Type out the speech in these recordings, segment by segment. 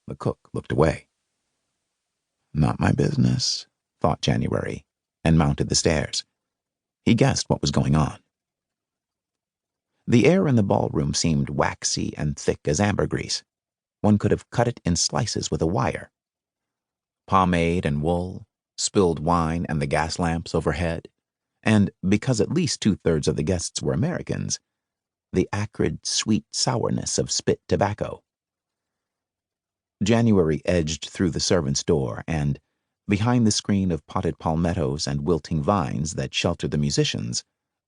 The cook looked away. Not my business, thought January, and mounted the stairs. He guessed what was going on. The air in the ballroom seemed waxy and thick as ambergris. One could have cut it in slices with a wire. Pomade and wool, spilled wine and the gas lamps overhead, and, because at least 2/3 of the guests were Americans, the acrid, sweet sourness of spit tobacco. January edged through the servants' door and, behind the screen of potted palmettos and wilting vines that sheltered the musicians,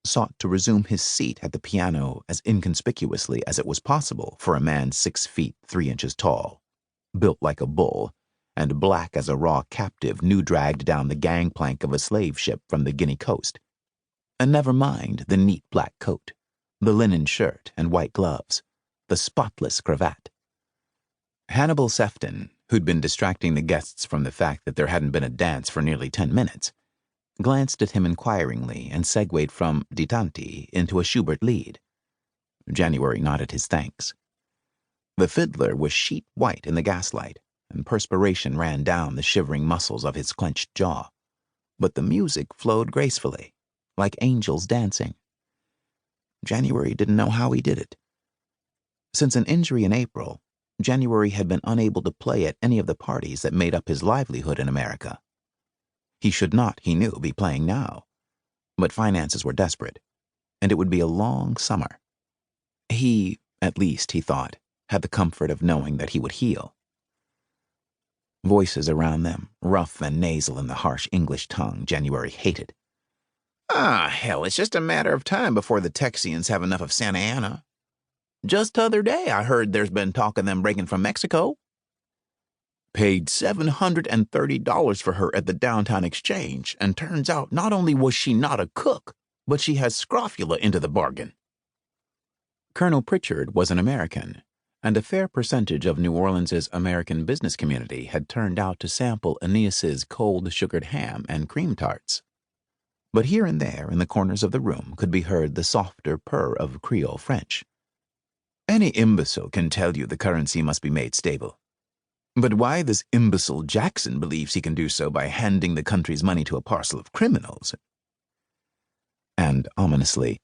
sought to resume his seat at the piano as inconspicuously as it was possible for a man 6 feet 3 inches tall, built like a bull, and black as a raw captive new dragged down the gangplank of a slave ship from the Guinea coast. And never mind the neat black coat, the linen shirt and white gloves, the spotless cravat. Hannibal Sefton, who'd been distracting the guests from the fact that there hadn't been a dance for nearly 10 minutes, glanced at him inquiringly and segued from ditanti into a Schubert lead. January nodded his thanks. The fiddler was sheet white in the gaslight, and perspiration ran down the shivering muscles of his clenched jaw, but the music flowed gracefully, like angels dancing. January didn't know how he did it. Since an injury in April, January had been unable to play at any of the parties that made up his livelihood in America. He should not, he knew, be playing now, but finances were desperate, and it would be a long summer. He, at least, he thought, had the comfort of knowing that he would heal. Voices around them, rough and nasal in the harsh English tongue January hated. Hell, it's just a matter of time before the Texians have enough of Santa Ana. Just t'other day I heard there's been talk of them breaking from Mexico. Paid $730 for her at the downtown exchange, and turns out not only was she not a cook, but she has scrofula into the bargain. Colonel Pritchard was an American, and a fair percentage of New Orleans's American business community had turned out to sample Aeneas's cold sugared ham and cream tarts. But here and there in the corners of the room could be heard the softer purr of Creole French. Any imbecile can tell you the currency must be made stable. But why this imbecile Jackson believes he can do so by handing the country's money to a parcel of criminals. And ominously,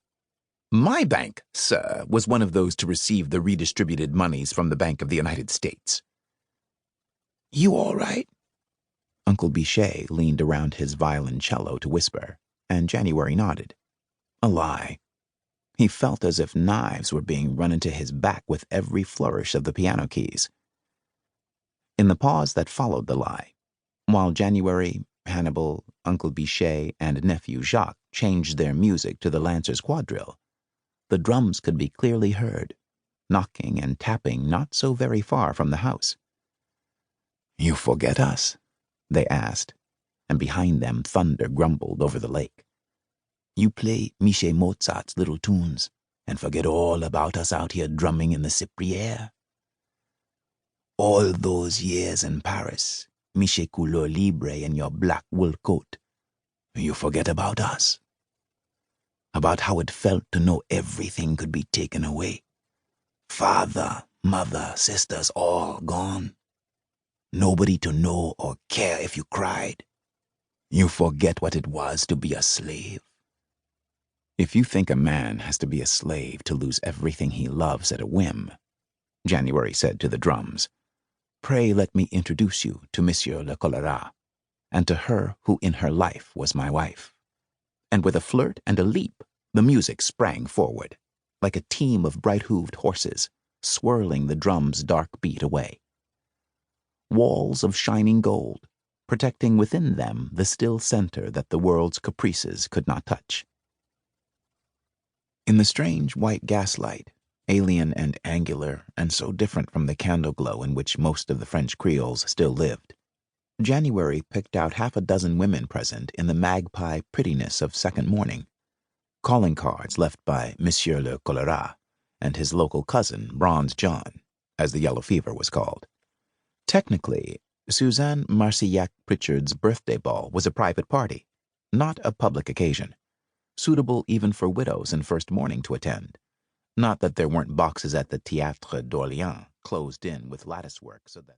my bank, sir, was one of those to receive the redistributed monies from the Bank of the United States. You all right? Uncle Bichet leaned around his violoncello to whisper, and January nodded. A lie. He felt as if knives were being run into his back with every flourish of the piano keys. In the pause that followed the lie, while January, Hannibal, Uncle Bichet, and nephew Jacques changed their music to the Lancers' quadrille, the drums could be clearly heard, knocking and tapping not so very far from the house. You forget us? They asked, and behind them thunder grumbled over the lake. You play Michel Mozart's little tunes and forget all about us out here drumming in the Cypriere. All those years in Paris, Michel Couleur Libre in your black wool coat. You forget about us. About how it felt to know everything could be taken away. Father, mother, sisters, all gone. Nobody to know or care if you cried. You forget what it was to be a slave. If you think a man has to be a slave to lose everything he loves at a whim, January said to the drums, pray let me introduce you to Monsieur le Choléra, and to her who in her life was my wife. And with a flirt and a leap, the music sprang forward, like a team of bright-hooved horses, swirling the drum's dark beat away. Walls of shining gold, protecting within them the still center that the world's caprices could not touch. In the strange white gaslight, alien and angular and so different from the candle glow in which most of the French Creoles still lived, January picked out 6 women present in the magpie prettiness of second morning, calling cards left by Monsieur le Choléra and his local cousin, Bronze John, as the yellow fever was called. Technically, Suzanne Marcillac Pritchard's birthday ball was a private party, not a public occasion, suitable even for widows in first mourning to attend. Not that there weren't boxes at the Théâtre d'Orléans closed in with latticework so that